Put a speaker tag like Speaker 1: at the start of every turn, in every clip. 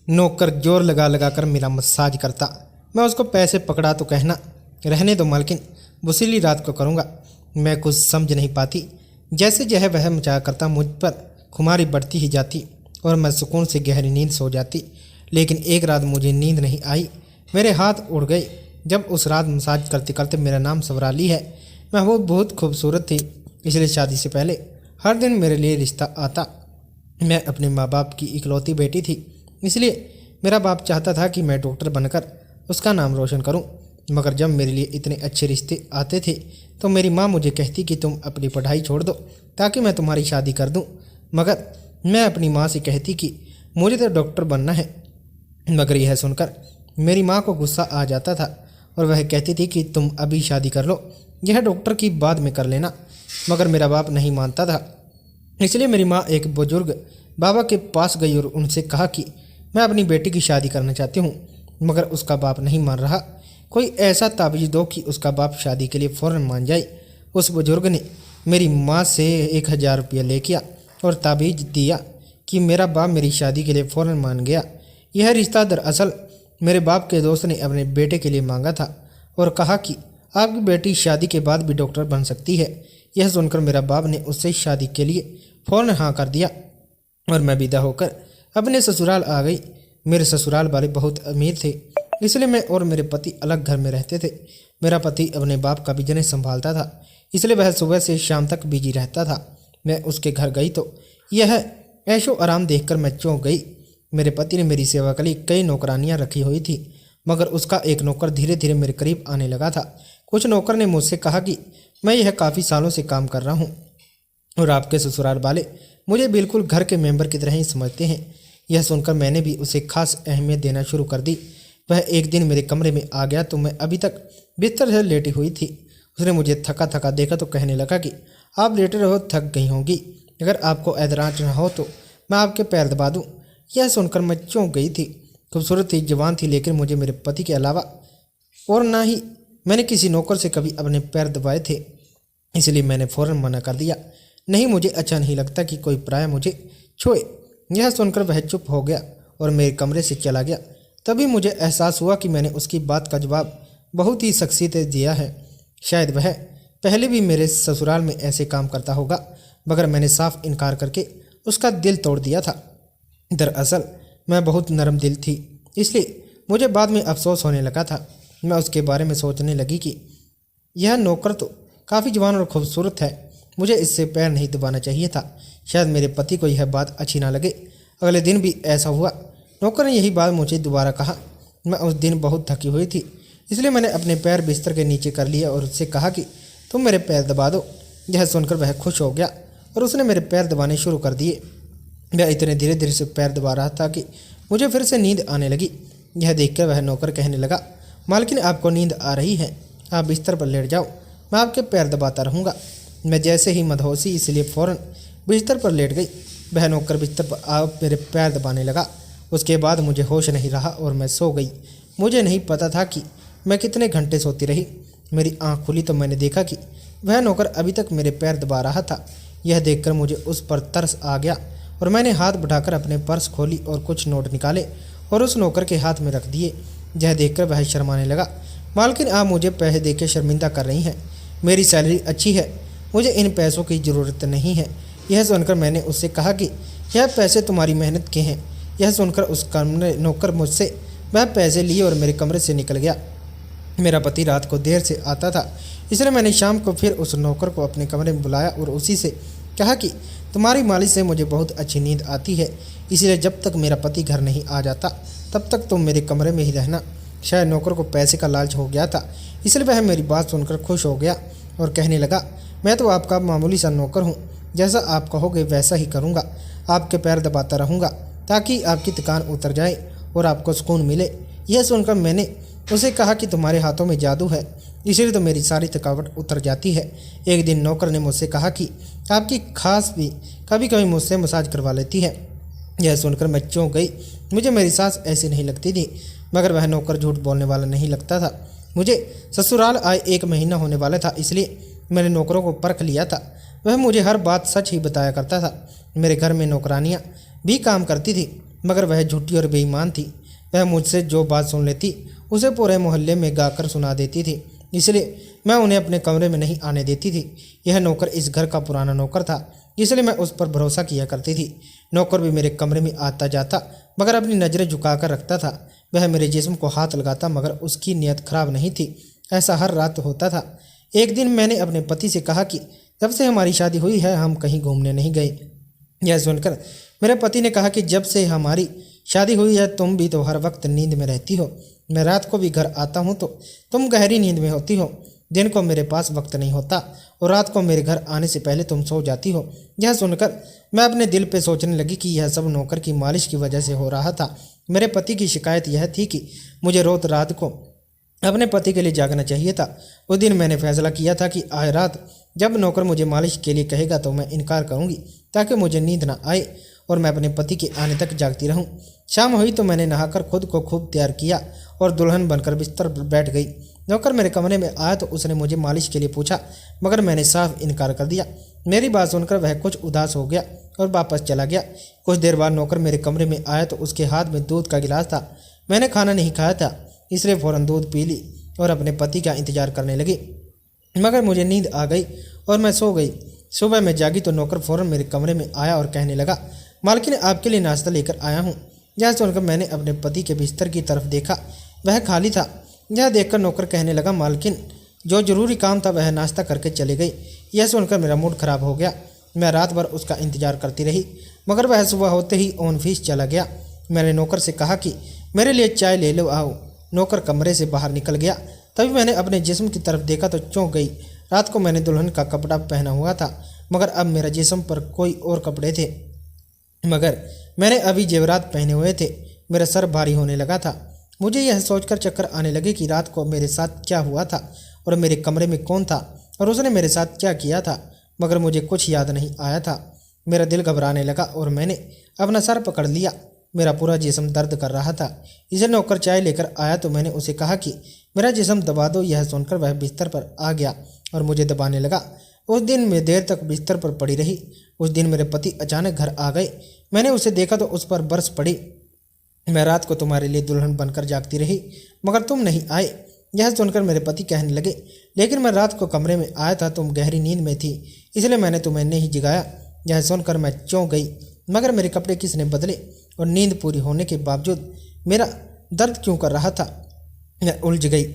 Speaker 1: नौकर जोर लगा लगा कर मेरा मसाज करता। मैं उसको पैसे पकड़ा तो कहना, रहने दो मालकिन, बुसीली रात को करूँगा। मैं कुछ समझ नहीं पाती। जैसे जह वह मचा करता मुझ पर खुमारी बढ़ती ही जाती और मैं सुकून से गहरी नींद सो जाती। लेकिन एक रात मुझे नींद नहीं आई, मेरे हाथ उड़ गए। जब उस रात मसाज करते करते मेरा नाम सवराली है, मैं वो बहुत खूबसूरत थी, इसलिए शादी से पहले हर दिन मेरे लिए रिश्ता आता। मैं अपने माँ बाप की इकलौती बेटी थी, इसलिए मेरा बाप चाहता था कि मैं डॉक्टर बनकर उसका नाम रोशन करूं। मगर जब मेरे लिए इतने अच्छे रिश्ते आते थे तो मेरी माँ मुझे कहती कि तुम अपनी पढ़ाई छोड़ दो ताकि मैं तुम्हारी शादी कर दूं। मगर मैं अपनी माँ से कहती कि मुझे तो डॉक्टर बनना है। मगर यह सुनकर मेरी माँ को गुस्सा आ जाता था और वह कहती थी कि तुम अभी शादी कर लो, यह डॉक्टर की बाद में कर लेना। मगर मेरा बाप नहीं मानता था, इसलिए मेरी माँ एक बुजुर्ग बाबा के पास गई और उनसे कहा कि मैं अपनी बेटी की शादी करना चाहती हूँ। मगर उसका बाप नहीं मान रहा। कोई ऐसा ताबीज़ दो कि उसका बाप शादी के लिए फ़ौरन मान जाए। उस बुजुर्ग ने मेरी माँ से 1000 रुपया ले किया और ताबीज़ दिया कि मेरा बाप मेरी शादी के लिए फ़ौरन मान गया। यह रिश्ता दरअसल मेरे बाप के दोस्त ने अपने बेटे के लिए मांगा था और कहा कि आपकी बेटी शादी के बाद भी डॉक्टर बन सकती है। यह सुनकर मेरा बाप ने उससे शादी के लिए फ़ौरन हाँ कर दिया और मैं विदा होकर अपने ससुराल आ गई। मेरे ससुराल वाले बहुत अमीर थे, इसलिए मैं और मेरे पति अलग घर में रहते थे। मेरा पति अपने बाप का बिजनेस संभालता था, इसलिए वह सुबह से शाम तक बिजी रहता था। मैं उसके घर गई तो यह ऐशो आराम देखकर मैं चौंक गई। मेरे पति ने मेरी सेवा के लिए कई नौकरानियां रखी हुई थी, मगर उसका एक नौकर धीरे धीरे मेरे करीब आने लगा था। कुछ नौकर ने मुझसे कहा कि मैं यह काफ़ी सालों से काम कर रहा हूँ और आपके ससुराल वाले मुझे बिल्कुल घर के मेंबर की तरह ही समझते हैं। यह सुनकर मैंने भी उसे खास अहमियत देना शुरू कर दी। वह एक दिन मेरे कमरे में आ गया तो मैं अभी तक बिस्तर से लेटी हुई थी। उसने मुझे थका थका देखा तो कहने लगा कि आप लेटे रहो, थक गई होंगी, अगर आपको ऐतराज न हो तो मैं आपके पैर दबा दूँ। यह सुनकर मैं चौंक गई थी। खूबसूरत थी, जवान थी, लेकिन मुझे मेरे पति के अलावा और ना ही मैंने किसी नौकर से कभी अपने पैर दबाए थे, इसलिए मैंने फ़ौरन मना कर दिया। नहीं, मुझे अच्छा नहीं लगता कि कोई पराया मुझे छुए। यह सुनकर वह चुप हो गया और मेरे कमरे से चला गया। तभी मुझे एहसास हुआ कि मैंने उसकी बात का जवाब बहुत ही सख्ती से दिया है। शायद वह पहले भी मेरे ससुराल में ऐसे काम करता होगा, मगर मैंने साफ इनकार करके उसका दिल तोड़ दिया था। दरअसल मैं बहुत नरम दिल थी, इसलिए मुझे बाद में अफसोस होने लगा था। मैं उसके बारे में सोचने लगी कि यह नौकर तो काफ़ी जवान और खूबसूरत है, मुझे इससे पैर नहीं दबाना चाहिए था। शायद मेरे पति को यह बात अच्छी ना लगे। अगले दिन भी ऐसा हुआ। नौकर ने यही बात मुझे दोबारा कहा। मैं उस दिन बहुत थकी हुई थी, इसलिए मैंने अपने पैर बिस्तर के नीचे कर लिए और उससे कहा कि तुम मेरे पैर दबा दो। यह सुनकर वह खुश हो गया और उसने मेरे पैर दबाने शुरू कर दिए। मैं इतने धीरे धीरे से पैर दबा रहा था कि मुझे फिर से नींद आने लगी। यह देखकर वह नौकर कहने लगा, मालकिन आपको नींद आ रही है, आप बिस्तर पर लेट जाओ, मैं आपके पैर दबाता रहूँगा। मैं जैसे ही मदहोशी इसलिए फ़ौरन बिस्तर पर लेट गई। वह नौकर बिस्तर पर आप मेरे पैर दबाने लगा। उसके बाद मुझे होश नहीं रहा और मैं सो गई। मुझे नहीं पता था कि मैं कितने घंटे सोती रही। मेरी आँख खुली तो मैंने देखा कि वह नौकर अभी तक मेरे पैर दबा रहा था। यह देखकर मुझे उस पर तरस आ गया और मैंने हाथ बढ़ाकर अपने पर्स खोली और कुछ नोट निकाले और उस नौकर के हाथ में रख दिए। यह देखकर वह शर्माने लगा। मालकिन, आप मुझे पैसे देकर शर्मिंदा कर रही हैं, मेरी सैलरी अच्छी है, मुझे इन पैसों की ज़रूरत नहीं है। यह सुनकर मैंने उससे कहा कि यह पैसे तुम्हारी मेहनत के हैं। यह सुनकर उस नौकर मुझसे वह पैसे लिए और मेरे कमरे से निकल गया। मेरा पति रात को देर से आता था, इसलिए मैंने शाम को फिर उस नौकर को अपने कमरे में बुलाया और उसी से कहा कि तुम्हारी मालिश से मुझे बहुत अच्छी नींद आती है, इसलिए जब तक मेरा पति घर नहीं आ जाता तब तक तुम मेरे कमरे में ही रहना। शायद नौकर को पैसे का लालच हो गया था, इसलिए वह मेरी बात सुनकर खुश हो गया और कहने लगा, मैं तो आपका मामूली सा नौकर हूँ, जैसा आप कहोगे वैसा ही करूँगा। आपके पैर दबाता रहूँगा ताकि आपकी थकान उतर जाए और आपको सुकून मिले। यह सुनकर मैंने उसे कहा कि तुम्हारे हाथों में जादू है, इसलिए तो मेरी सारी थकावट उतर जाती है। एक दिन नौकर ने मुझसे कहा कि आपकी खास भी कभी कभी मुझसे मसाज करवा लेती है। यह सुनकर मैं चौंक गई। मुझे मेरी सास ऐसी नहीं लगती थी, मगर वह नौकर झूठ बोलने वाला नहीं लगता था। मुझे ससुराल आए 1 महीना होने वाला था, इसलिए मैंने नौकरों को परख लिया था। वह मुझे हर बात सच ही बताया करता था। मेरे घर में नौकरानियाँ भी काम करती थी, मगर वह झूठी और बेईमान थी। वह मुझसे जो बात सुन लेती उसे पूरे मोहल्ले में गाकर सुना देती थी, इसलिए मैं उन्हें अपने कमरे में नहीं आने देती थी। यह नौकर इस घर का पुराना नौकर था, इसलिए मैं उस पर भरोसा किया करती थी। नौकर भी मेरे कमरे में आता जाता मगर अपनी नज़रें झुकाकर रखता था। वह मेरे जिस्म को हाथ लगाता मगर उसकी नीयत खराब नहीं थी। ऐसा हर रात होता था। एक दिन मैंने अपने पति से कहा कि जब से हमारी शादी हुई है हम कहीं घूमने नहीं गए। यह सुनकर मेरे पति ने कहा कि जब से हमारी शादी हुई है तुम भी तो हर वक्त नींद में रहती हो। मैं रात को भी घर आता हूँ तो तुम गहरी नींद में होती हो। दिन को मेरे पास वक्त नहीं होता और रात को मेरे घर आने से पहले तुम सो जाती हो। यह सुनकर मैं अपने दिल पे सोचने लगी कि यह सब नौकर की मालिश की वजह से हो रहा था। मेरे पति की शिकायत यह थी कि मुझे रोज रात को अपने पति के लिए जागना चाहिए था। उस दिन मैंने फैसला किया था कि आज रात जब नौकर मुझे मालिश के लिए कहेगा तो मैं इनकार करूंगी ताकि मुझे नींद ना आए और मैं अपने पति के आने तक जागती रहूं। शाम हुई तो मैंने नहाकर खुद को खूब तैयार किया और दुल्हन बनकर बिस्तर पर बैठ गई। नौकर मेरे कमरे में आया तो उसने मुझे मालिश के लिए पूछा मगर मैंने साफ इनकार कर दिया। मेरी बात सुनकर वह कुछ उदास हो गया और वापस चला गया। कुछ देर बाद नौकर मेरे कमरे में आया तो उसके हाथ में दूध का गिलास था। मैंने खाना नहीं खाया था इसलिए फ़ौरन दूध पी ली और अपने पति का इंतजार करने लगी, मगर मुझे नींद आ गई और मैं सो गई। सुबह मैं जागी तो नौकर फ़ौरन मेरे कमरे में आया और कहने लगा, मालकिन आपके लिए नाश्ता लेकर आया हूँ। यह सुनकर मैंने अपने पति के बिस्तर की तरफ देखा, वह खाली था। यह देखकर नौकर कहने लगा, मालकिन जो जरूरी काम था वह नाश्ता करके चली गई। यह सुनकर मेरा मूड खराब हो गया। मैं रात भर उसका इंतजार करती रही मगर वह सुबह होते ही ऑफिस चला गया। मैंने नौकर से कहा कि मेरे लिए चाय ले लो आओ। नौकर कमरे से बाहर निकल गया। तभी मैंने अपने जिस्म की तरफ देखा तो चौंक गई। रात को मैंने दुल्हन का कपड़ा पहना हुआ था मगर अब मेरा जिस्म पर कोई और कपड़े थे, मगर मैंने अभी जेवरात पहने हुए थे। मेरा सर भारी होने लगा था। मुझे यह सोचकर चक्कर आने लगे कि रात को मेरे साथ क्या हुआ था और मेरे कमरे में कौन था और उसने मेरे साथ क्या किया था, मगर मुझे कुछ याद नहीं आया था। मेरा दिल घबराने लगा और मैंने अपना सर पकड़ लिया। मेरा पूरा जिस्म दर्द कर रहा था। इसे नौकर चाय लेकर आया तो मैंने उसे कहा कि मेरा जिस्म दबा दो। यह सुनकर वह बिस्तर पर आ गया और मुझे दबाने लगा। उस दिन मैं देर तक बिस्तर पर पड़ी रही। उस दिन मेरे पति अचानक घर आ गए। मैंने उसे देखा तो उस पर बरस पड़ी। मैं रात को तुम्हारे लिए दुल्हन बनकर जागती रही मगर तुम नहीं आए। यह सुनकर मेरे पति कहने लगे, लेकिन मैं रात को कमरे में आया था, तुम गहरी नींद में थी इसलिए मैंने तुम्हें नहीं जगाया। यह सुनकर मैं चौंक गई, मगर मेरे कपड़े किसने बदले और नींद पूरी होने के बावजूद मेरा दर्द क्यों कर रहा था। मैं उलझ गई।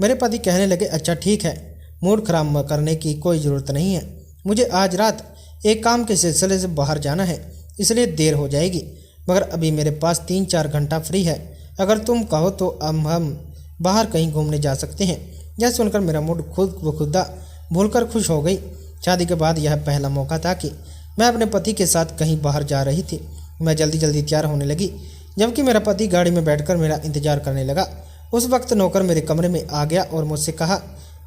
Speaker 1: मेरे पति कहने लगे, अच्छा ठीक है, मूड खराब करने की कोई ज़रूरत नहीं है। मुझे आज रात एक काम के सिलसिले से बाहर जाना है इसलिए देर हो जाएगी, मगर अभी मेरे पास 3-4 घंटा फ्री है। अगर तुम कहो तो अब हम बाहर कहीं घूमने जा सकते हैं। यह सुनकर मेरा मूड खुद ब खुदा भूलकर खुश हो गई। शादी के बाद यह पहला मौका था कि मैं अपने पति के साथ कहीं बाहर जा रही थी। मैं जल्दी जल्दी तैयार होने लगी जबकि मेरा पति गाड़ी में बैठकर मेरा इंतजार करने लगा। उस वक्त नौकर मेरे कमरे में आ गया और मुझसे कहा,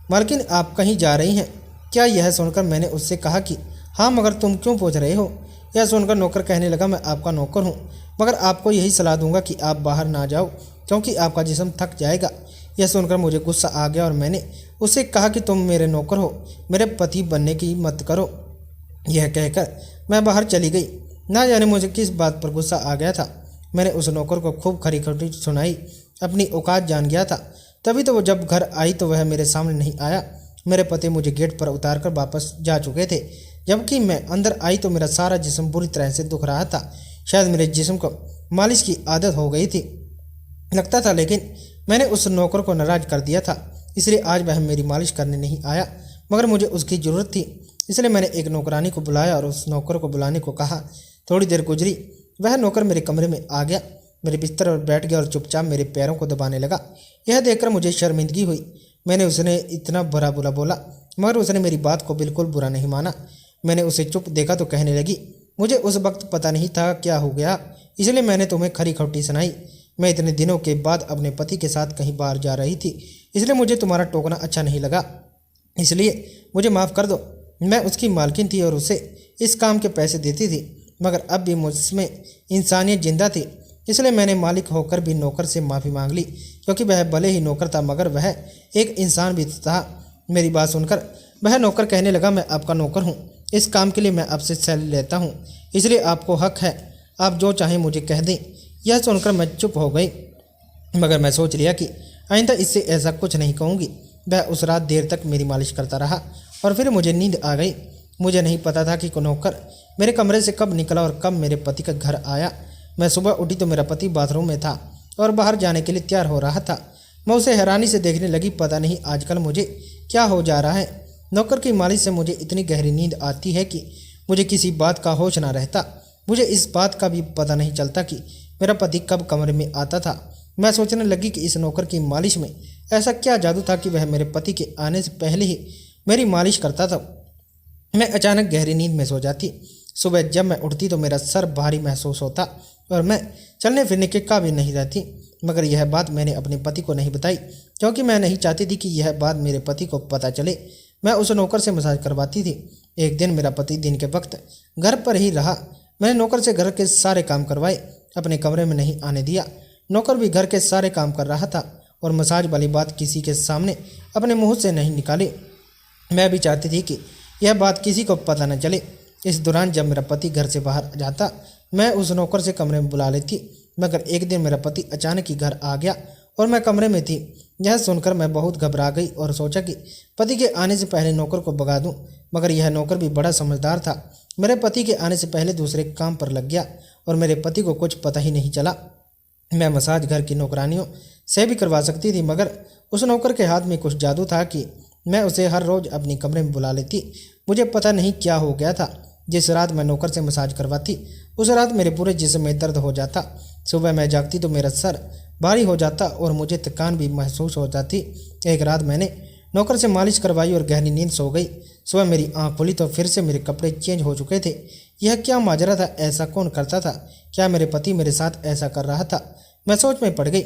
Speaker 1: मालकिन आप कहीं जा रही हैं क्या? यह सुनकर मैंने उससे कहा कि हाँ, मगर तुम क्यों पूछ रहे हो? यह सुनकर नौकर कहने लगा, मैं आपका नौकर हूँ मगर आपको यही सलाह दूंगा कि आप बाहर ना जाओ क्योंकि आपका जिस्म थक जाएगा। यह सुनकर मुझे गुस्सा आ गया और मैंने उससे कहा कि तुम मेरे नौकर हो, मेरे पति बनने की मत करो। यह कहकर मैं बाहर चली गई। ना जाने मुझे किस बात पर गुस्सा आ गया था। मैंने उस नौकर को खूब खरी खरी सुनाई, अपनी औकात जान गया था। तभी तो वो जब घर आई तो वह मेरे सामने नहीं आया। मेरे पति मुझे गेट पर उतार कर वापस जा चुके थे। जबकि मैं अंदर आई तो मेरा सारा जिस्म बुरी तरह से दुख रहा था। शायद मेरे जिस्म को मालिश की आदत हो गई थी लगता था, लेकिन मैंने उस नौकर को नाराज़ कर दिया था इसलिए आज वह मेरी मालिश करने नहीं आया, मगर मुझे उसकी ज़रूरत थी इसलिए मैंने एक नौकरानी को बुलाया और उस नौकर को बुलाने को कहा। थोड़ी देर गुजरी, वह नौकर मेरे कमरे में आ गया, मेरे बिस्तर पर बैठ गया और चुपचाप मेरे पैरों को दबाने लगा। यह देखकर मुझे शर्मिंदगी हुई। मैंने उसने इतना बुरा बोला मगर उसने मेरी बात को बिल्कुल बुरा नहीं माना। मैंने उसे चुप देखा तो कहने लगी, मुझे उस वक्त पता नहीं था क्या हो गया इसलिए मैंने तुम्हें खरी खोटी सुनाई। मैं इतने दिनों के बाद अपने पति के साथ कहीं बाहर जा रही थी इसलिए मुझे तुम्हारा टोकना अच्छा नहीं लगा, इसलिए मुझे माफ़ कर दो। मैं उसकी मालकिन थी और उसे इस काम के पैसे देती थी, मगर अब भी मुझमें इंसानियत जिंदा थी इसलिए मैंने मालिक होकर भी नौकर से माफ़ी मांग ली क्योंकि वह भले ही नौकर था मगर वह एक इंसान भी था। मेरी बात सुनकर वह नौकर कहने लगा, मैं आपका नौकर हूँ, इस काम के लिए मैं आपसे सैलरी लेता हूँ इसलिए आपको हक है, आप जो चाहें मुझे कह दें। यह सुनकर मैं चुप हो गई, मगर मैं सोच लिया कि आइंदा इससे ऐसा कुछ नहीं कहूँगी। वह उस रात देर तक मेरी मालिश करता रहा और फिर मुझे नींद आ गई। मुझे नहीं पता था कि नौकर मेरे कमरे से कब निकला और कब मेरे पति का घर आया। मैं सुबह उठी तो मेरा पति बाथरूम में था और बाहर जाने के लिए तैयार हो रहा था। मैं उसे हैरानी से देखने लगी। पता नहीं आजकल मुझे क्या हो जा रहा है। नौकर की मालिश से मुझे इतनी गहरी नींद आती है कि मुझे किसी बात का होश ना रहता। मुझे इस बात का भी पता नहीं चलता कि मेरा पति कब कमरे में आता था। मैं सोचने लगी कि इस नौकर की मालिश में ऐसा क्या जादू था कि वह मेरे पति के आने से पहले ही मेरी मालिश करता था। मैं अचानक गहरी नींद में सो जाती। सुबह जब मैं उठती तो मेरा सर भारी महसूस होता और मैं चलने फिरने के काबिल नहीं रहती। मगर यह बात मैंने अपने पति को नहीं बताई, क्योंकि मैं नहीं चाहती थी कि यह बात मेरे पति को पता चले। मैं उस नौकर से मसाज करवाती थी। एक दिन मेरा पति दिन के वक्त घर पर ही रहा। मैंने नौकर से घर के सारे काम करवाए, अपने कमरे में नहीं आने दिया। नौकर भी घर के सारे काम कर रहा था और मसाज वाली बात किसी के सामने अपने मुंह से नहीं निकाली। मैं भी चाहती थी कि यह बात किसी को पता न चले। इस दौरान जब मेरा पति घर से बाहर जाता, मैं उस नौकर से कमरे में बुला लेती। मगर एक दिन मेरा पति अचानक ही घर आ गया और मैं कमरे में थी। यह सुनकर मैं बहुत घबरा गई और सोचा कि पति के आने से पहले नौकर को भगा दूं। मगर यह नौकर भी बड़ा समझदार था। मेरे पति के आने से पहले दूसरे काम पर लग गया और मेरे पति को कुछ पता ही नहीं चला। मैं मसाज घर की नौकरानियों से भी करवा सकती थी, मगर उस नौकर के हाथ में कुछ जादू था कि मैं उसे हर रोज़ अपने कमरे में बुला लेती। मुझे पता नहीं क्या हो गया था। जिस रात मैं नौकर से मसाज करवाती, उस रात मेरे पूरे जिस्म में दर्द हो जाता। सुबह मैं जागती तो मेरा सर भारी हो जाता और मुझे थकान भी महसूस हो जाती। एक रात मैंने नौकर से मालिश करवाई और गहरी नींद सो गई। सुबह मेरी आँख खुली तो फिर से मेरे कपड़े चेंज हो चुके थे। यह क्या माजरा था? ऐसा कौन करता था? क्या मेरे पति मेरे साथ ऐसा कर रहा था? मैं सोच में पड़ गई।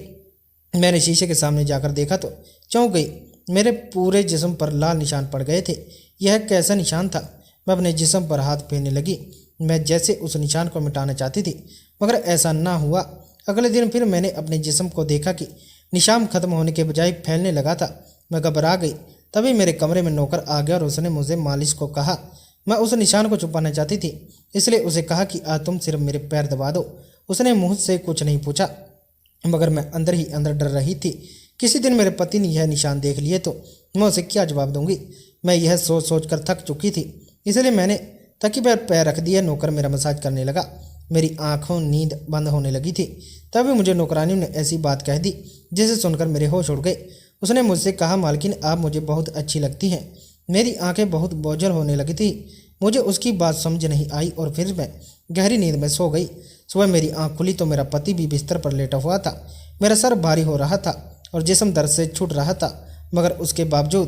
Speaker 1: मैंने शीशे के सामने जाकर देखा तो चौंक गई। मेरे पूरे जिस्म पर लाल निशान पड़ गए थे। यह कैसा निशान था? मैं अपने जिस्म पर हाथ फेरने लगी। मैं जैसे उस निशान को मिटाना चाहती थी, मगर ऐसा ना हुआ। अगले दिन फिर मैंने अपने जिस्म को देखा कि निशान खत्म होने के बजाय फैलने लगा था। मैं घबरा गई। तभी मेरे कमरे में नौकर आ गया और उसने मुझे मालिश को कहा। मैं उस निशान को छुपाना चाहती थी, इसलिए उसे कहा कि आज तुम सिर्फ मेरे पैर दबा दो। उसने मुझसे कुछ नहीं पूछा, मगर मैं अंदर ही अंदर डर रही थी। किसी दिन मेरे पति ने यह निशान देख लिए तो मैं उसे क्या जवाब दूंगी? मैं यह सोच सोच कर थक चुकी थी, इसलिए मैंने तकिए पर पैर रख दिया। नौकर मेरा मसाज करने लगा। मेरी आंखों नींद बंद होने लगी थी। तभी मुझे नौकरानियों ने ऐसी बात कह दी जिसे सुनकर मेरे होश उड़ गए। उसने मुझसे कहा, मालकिन आप मुझे बहुत अच्छी लगती हैं। मेरी आंखें बहुत बोझल होने लगी थी। मुझे उसकी बात समझ नहीं आई और फिर मैं गहरी नींद में सो गई। सुबह मेरी आंख खुली तो मेरा पति भी बिस्तर पर लेटा हुआ था। मेरा सर भारी हो रहा था और जिस्म दर्द से छूट रहा था, मगर उसके बावजूद